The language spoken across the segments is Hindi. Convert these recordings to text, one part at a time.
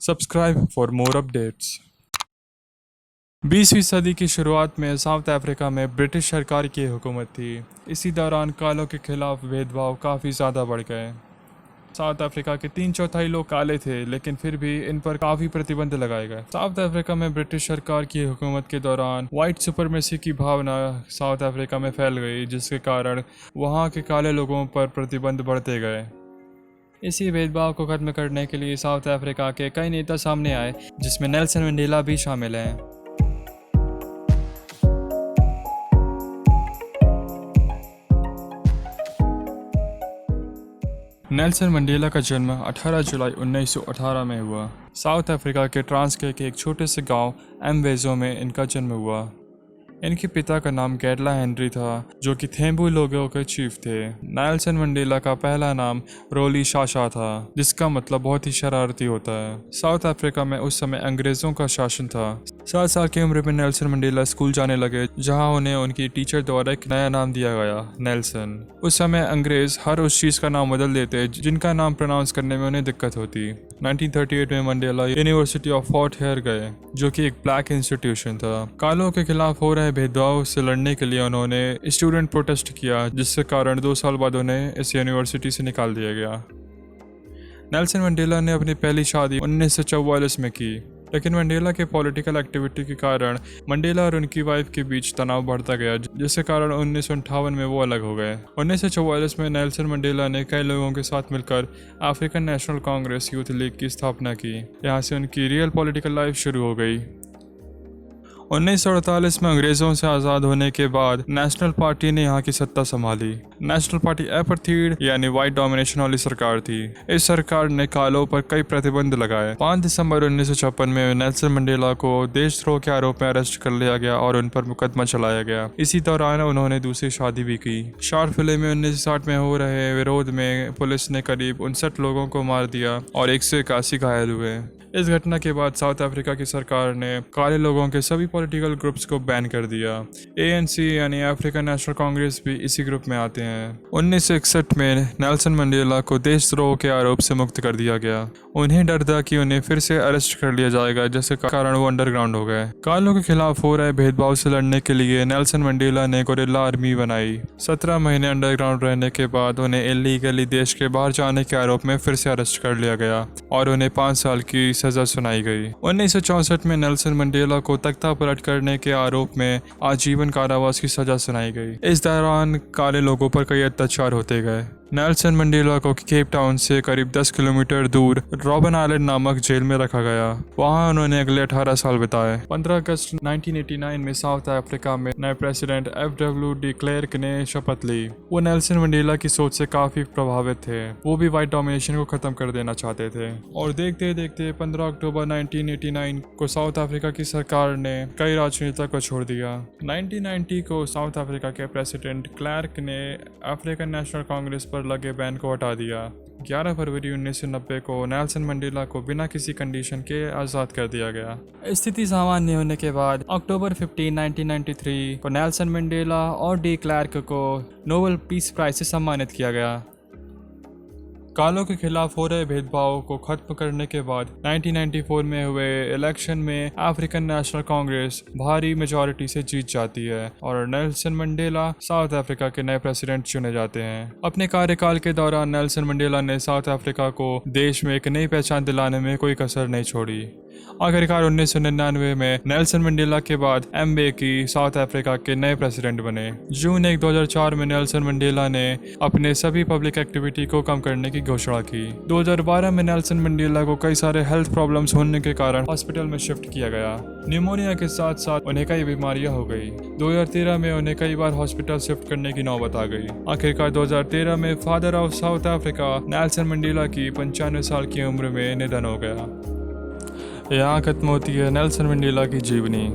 Subscribe for more updates. 20वीं सदी की शुरुआत में साउथ अफ्रीका में ब्रिटिश सरकार की हुकूमत थी। इसी दौरान कालों के खिलाफ भेदभाव काफ़ी ज़्यादा बढ़ गए। साउथ अफ्रीका के 3/4 लोग काले थे, लेकिन फिर भी इन पर काफ़ी प्रतिबंध लगाए गए। साउथ अफ्रीका में ब्रिटिश सरकार की हुकूमत के दौरान वाइट सुपरमेसी की भावना साउथ अफ्रीका में फैल गई, जिसके कारण वहाँ के काले लोगों पर प्रतिबंध बढ़ते गए। इसी भेदभाव को खत्म करने के लिए साउथ अफ्रीका के कई नेता सामने आए, जिसमें नेल्सन मंडेला भी शामिल हैं। नेल्सन मंडेला का जन्म 18 जुलाई 1918 में हुआ। साउथ अफ्रीका के ट्रांसके के एक छोटे से गांव एम्वेज़ो में इनका जन्म हुआ। इनके पिता का नाम गैडला हेनरी था, जो कि थेम्बू लोगों के चीफ थे। नेल्सन मंडेला का पहला नाम रोली शाशा था, जिसका मतलब बहुत ही शरारती होता है। साउथ अफ्रीका में उस समय अंग्रेज़ों का शासन था। 7 साल की उम्र में नेल्सन मंडेला स्कूल जाने लगे, जहां उन्हें उनकी टीचर द्वारा एक नया नाम दिया गया, नेल्सन। उस समय अंग्रेज़ हर उस चीज़ का नाम बदल देते जिनका नाम प्रोनाउंस करने में उन्हें दिक्कत होती। 1938 में Mandela university of Fort Hare गए, जो कि एक ब्लैक इंस्टीट्यूशन था। कालों के खिलाफ हो रहे भेदभाव से लड़ने के लिए उन्होंने स्टूडेंट प्रोटेस्ट किया, जिसके कारण 2 साल बाद उन्हें इस यूनिवर्सिटी से निकाल दिया गया। नेल्सन मंडेला ने अपनी पहली शादी 1944 में की, लेकिन मंडेला के पॉलिटिकल एक्टिविटी के कारण मंडेला और उनकी वाइफ के बीच तनाव बढ़ता गया, जिसके कारण 1958 में वो अलग हो गए। 1944 में नेल्सन मंडेला ने कई लोगों के साथ मिलकर African national Congress youth league की स्थापना की। यहाँ से उनकी रियल पॉलिटिकल लाइफ शुरू हो गई। 1948 में अंग्रेज़ों से आज़ाद होने के बाद नेशनल पार्टी ने यहाँ की सत्ता संभाली। नेशनल पार्टी एपार्थाइड यानी वाइट डोमिनेशन वाली सरकार थी। इस सरकार ने कालों पर कई प्रतिबंध लगाए। 5 दिसंबर 1956 में नेल्सन मंडेला को देशद्रोह के आरोप में अरेस्ट कर लिया गया और उन पर मुकदमा चलाया गया। इसी दौरान उन्होंने दूसरी शादी भी की। शारफिले में 1960 में हो रहे विरोध में पुलिस ने करीब 59 लोगों को मार दिया और 181 घायल हुए। इस घटना के बाद साउथ अफ्रीका की सरकार ने काले लोगों के सभी पॉलिटिकल ग्रुप्स को बैन कर दिया। ANC यानी अफ्रीकन नेशनल कांग्रेस भी इसी ग्रुप में आते हैं। 1961 में नेल्सन मंडेला को देशद्रोह के आरोप से मुक्त कर दिया गया। उन्हें डर था कि उन्हें फिर से अरेस्ट कर लिया जाएगा, जिसके कारण वो अंडरग्राउंड हो गए। कालों के खिलाफ हो रहे भेदभाव से लड़ने के लिए नेल्सन मंडेला ने गोरिल्ला आर्मी बनाई। 17 महीने अंडरग्राउंड रहने के बाद उन्हें इलीगली देश के बाहर जाने के आरोप में फिर से अरेस्ट कर लिया गया और उन्हें 5 साल की सजा सुनाई गई। 1964 में नेल्सन मंडेला को तख्ता पलट करने के आरोप में आजीवन कारावास की सजा सुनाई गई। इस दौरान काले लोगों पर कई अत्याचार होते गए। नेल्सन मंडेला को केप टाउन से करीब 10 किलोमीटर दूर रॉबिन आइलैंड नामक जेल में रखा गया। वहां उन्होंने अगले 18 साल बिताए। 15 अगस्त 1989 में साउथ अफ्रीका में नए प्रेसिडेंट FW de Klerk ने शपथ ली। वो नेल्सन मंडेला की सोच से काफी प्रभावित थे। वो भी वाइट डोमिनेशन को खत्म कर देना चाहते थे और देखते देखते 15 अक्टूबर 1989 को साउथ अफ्रीका की सरकार ने कई राजनेता को छोड़ दिया। 1990 को साउथ अफ्रीका के प्रेसिडेंट क्लार्क ने अफ्रीकन नेशनल कांग्रेस पर लगे बैन को हटा दिया। 11 फरवरी 1990 को नेल्सन मंडेला को बिना किसी कंडीशन के आज़ाद कर दिया गया। स्थिति सामान्य होने के बाद अक्टूबर 15, 1993 को नेल्सन मंडेला और डी क्लार्क को नोबेल पीस प्राइज से सम्मानित किया गया। कालों के खिलाफ हो रहे भेदभाव को खत्म करने के बाद 1994 में हुए इलेक्शन में अफ्रीकन नेशनल कांग्रेस भारी मेजॉरिटी से जीत जाती है और नेल्सन मंडेला साउथ अफ्रीका के नए प्रेसिडेंट चुने जाते हैं। अपने कार्यकाल के दौरान नेल्सन मंडेला ने साउथ अफ्रीका को देश में एक नई पहचान दिलाने में कोई कसर नहीं छोड़ी। आखिरकार 1999 में नेल्सन मंडेला के बाद MBK साउथ अफ्रीका के नए प्रेसिडेंट बने। जून 1, 2004 में नेल्सन मंडेला ने अपने सभी पब्लिक एक्टिविटी को कम करने की घोषणा की। 2012 में नेल्सन मंडेला को कई सारे हेल्थ प्रॉब्लम्स होने के कारण हॉस्पिटल में शिफ्ट किया गया। न्यूमोनिया के साथ साथ उन्हें कई बीमारियां हो गई। 2013 में उन्हें कई बार हॉस्पिटल शिफ्ट करने की नौबत आ गई। आखिरकार 2013 में father of south Africa Nelson Mandela की 95 साल की उम्र में निधन हो गया। यहाँ खत्म होती है नेल्सन मंडेला की जीवनी।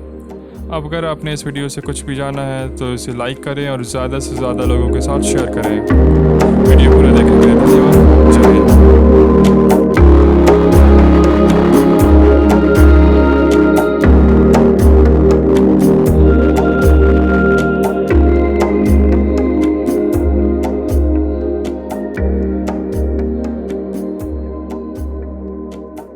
अब अगर आपने इस वीडियो से कुछ भी जाना है तो इसे लाइक करें और ज़्यादा से ज़्यादा लोगों के साथ शेयर करें। वीडियो पूरा देखने के लिए धन्यवाद। जय हिंद।